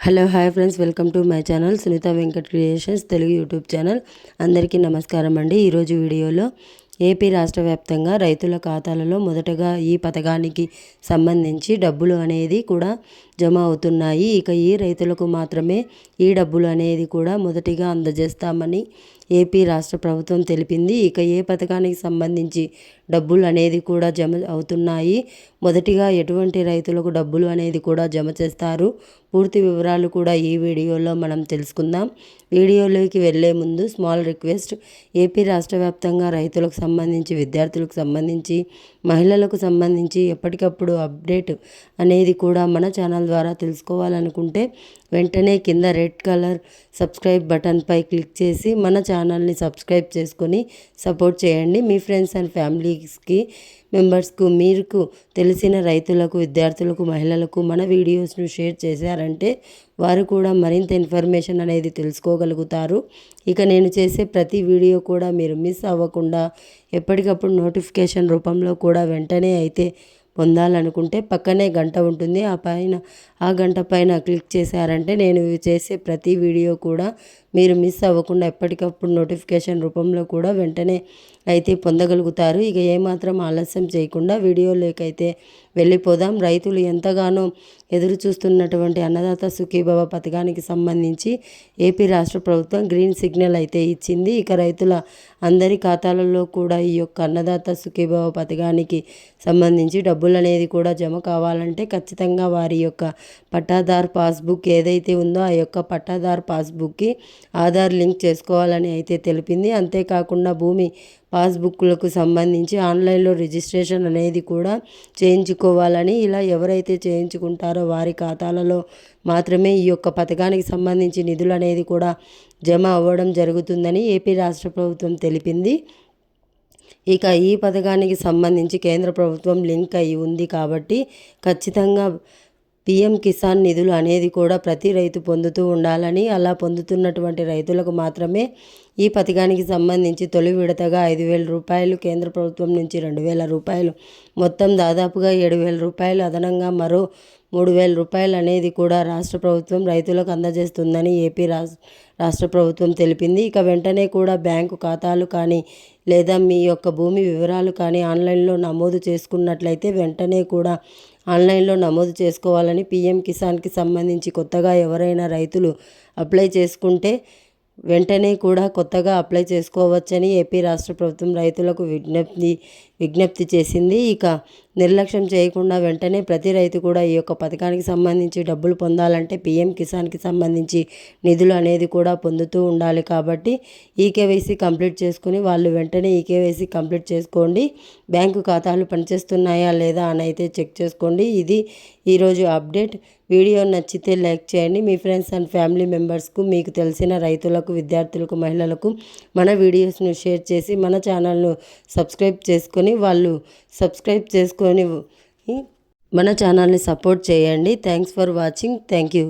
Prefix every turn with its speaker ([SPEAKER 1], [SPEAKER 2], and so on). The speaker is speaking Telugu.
[SPEAKER 1] Hello hi friends, welcome to my channel Sunitha Venkat creations Telugu YouTube channel. అందరికీ నమస్కారం అండి. ఈరోజు వీడియోలో ఏపీ రాష్ట్ర వ్యాప్తంగా రైతుల ఖాతాలలో మొదటగా ఈ పథకానికి సంబంధించి డబ్బులు అనేది కూడా జమ అవుతున్నాయి. ఇక ఈ రైతులకు మాత్రమే ఈ డబ్బులు అనేది కూడా మొదటిగా అందజేస్తామని ఏపీ రాష్ట్ర ప్రభుత్వం తెలిపింది. ఇక ఏ పథకానికి సంబంధించి డబ్బులు అనేది కూడా జమ అవుతున్నాయి, మొదటిగా ఎటువంటి రైతులకు డబ్బులు అనేది కూడా జమ చేస్తారు, పూర్తి వివరాలు కూడా ఈ వీడియోలో మనం తెలుసుకుందాం. వీడియోలోకి వెళ్ళే ముందు స్మాల్ రిక్వెస్ట్, ఏపీ రాష్ట్ర వ్యాప్తంగా రైతులకు సంబంధించి, విద్యార్థులకు సంబంధించి, మహిళలకు సంబంధించి ఎప్పటికప్పుడు అప్డేట్ అనేది కూడా మన ఛానల్ ద్వారా తెలుసుకోవాలనుకుంటే వెంటనే కింద రెడ్ కలర్ సబ్స్క్రైబ్ బటన్పై క్లిక్ చేసి మన ఛానల్ని సబ్స్క్రైబ్ చేసుకొని సపోర్ట్ చేయండి. మీ ఫ్రెండ్స్ అండ్ ఫ్యామిలీస్కి మెంబర్స్కు, మీకు తెలిసిన రైతులకు, విద్యార్థులకు, మహిళలకు మన వీడియోస్ను షేర్ చేశారంటే వారు కూడా మరింత ఇన్ఫర్మేషన్ అనేది తెలుసుకోగలుగుతారు. ఇక నేను చేసే ప్రతి వీడియో కూడా మీరు మిస్ అవ్వకుండా ఎప్పటికప్పుడు నోటిఫికేషన్ రూపంలో కూడా వెంటనే అయితే పొందాలనుకుంటే పక్కనే గంట ఉంటుంది, ఆ గంట పైన క్లిక్ చేశారంటే నేను చేసే ప్రతి వీడియో కూడా మీరు మిస్ అవ్వకుండా ఎప్పటికప్పుడు నోటిఫికేషన్ రూపంలో కూడా వెంటనే అయితే పొందగలుగుతారు. ఇక ఏమాత్రం ఆలస్యం చేయకుండా వీడియోలోకైతే వెళ్ళిపోదాం. రైతులు ఎంతగానో ఎదురు చూస్తున్నటువంటి అన్నదాత సుఖీభవ పథకానికి సంబంధించి ఏపీ రాష్ట్ర ప్రభుత్వం గ్రీన్ సిగ్నల్ అయితే ఇచ్చింది. ఇక రైతుల అందరి ఖాతాలలో కూడా ఈ యొక్క అన్నదాత సుఖీభవ పథకానికి సంబంధించి డబ్బులు అనేది కూడా జమ కావాలంటే ఖచ్చితంగా వారి యొక్క పట్టాదార్ పాస్బుక్ ఏదైతే ఉందో ఆ యొక్క పట్టాదార్ పాస్బుక్కి ఆధార్ లింక్ చేసుకోవాలని అయితే తెలిపింది. అంతేకాకుండా భూమి పాస్బుక్లకు సంబంధించి ఆన్లైన్లో రిజిస్ట్రేషన్ అనేది కూడా చేయించుకోవాలని, ఇలా ఎవరైతే చేయించుకుంటారో వారి ఖాతాలలో మాత్రమే ఈ యొక్క పథకానికి సంబంధించి నిధులు అనేది కూడా జమ అవ్వడం జరుగుతుందని ఏపీ రాష్ట్ర ప్రభుత్వం తెలిపింది. ఇక ఈ పథకానికి సంబంధించి కేంద్ర ప్రభుత్వం లింక్ అయి ఉంది కాబట్టి ఖచ్చితంగా పీఎం కిసాన్ నిధులు అనేది కూడా ప్రతి రైతు పొందుతూ ఉండాలని, అలా పొందుతున్నటువంటి రైతులకు మాత్రమే ఈ పథకానికి సంబంధించి తొలి విడతగా 5,000 రూపాయలు, కేంద్ర ప్రభుత్వం నుంచి 2,000 రూపాయలు, మొత్తం దాదాపుగా 7,000 రూపాయలు, అదనంగా మరో 3,000 రూపాయలు అనేది కూడా రాష్ట్ర ప్రభుత్వం రైతులకు అందజేస్తుందని ఏపీ రాష్ట్ర ప్రభుత్వం తెలిపింది. ఇక వెంటనే కూడా బ్యాంకు ఖాతాలు కానీ లేదా మీ యొక్క భూమి వివరాలు కానీ ఆన్లైన్లో నమోదు చేసుకున్నట్లయితే వెంటనే కూడా ఆన్లైన్లో నమోదు చేసుకోవాలని, పీఎం కిసాన్కి సంబంధించి కొత్తగా ఎవరైనా రైతులు అప్లై చేసుకుంటే వెంటనే కూడా కొత్తగా అప్లై చేసుకోవచ్చని ఏపీ రాష్ట్ర ప్రభుత్వం రైతులకు విజ్ఞప్తి చేసింది. ఇక నిర్లక్ష్యం చేయకుండా వెంటనే ప్రతి రైతు కూడా ఈ యొక్క పథకానికి సంబంధించి డబ్బులు పొందాలంటే పీఎం కిసాన్కి సంబంధించి నిధులు అనేది కూడా పొందుతూ ఉండాలి. కాబట్టి ఈకేవైసీ కంప్లీట్ చేసుకుని వాళ్ళు వెంటనే ఈకేవైసీ కంప్లీట్ చేసుకోండి. బ్యాంకు ఖాతాలు పనిచేస్తున్నాయా లేదా అని అయితే చెక్ చేసుకోండి. ఇది ఈరోజు అప్డేట్. వీడియో నచ్చితే లైక్ చేయండి. మీ ఫ్రెండ్స్ అండ్ ఫ్యామిలీ మెంబర్స్కు, మీకు తెలిసిన రైతులకు, విద్యార్థులకు, మహిళలకు మన వీడియోస్ను షేర్ చేసి మన ఛానల్ను సబ్స్క్రైబ్ చేసుకొని మన ఛానల్ని సపోర్ట్ చేయండి. Thanks for watching. Thank you.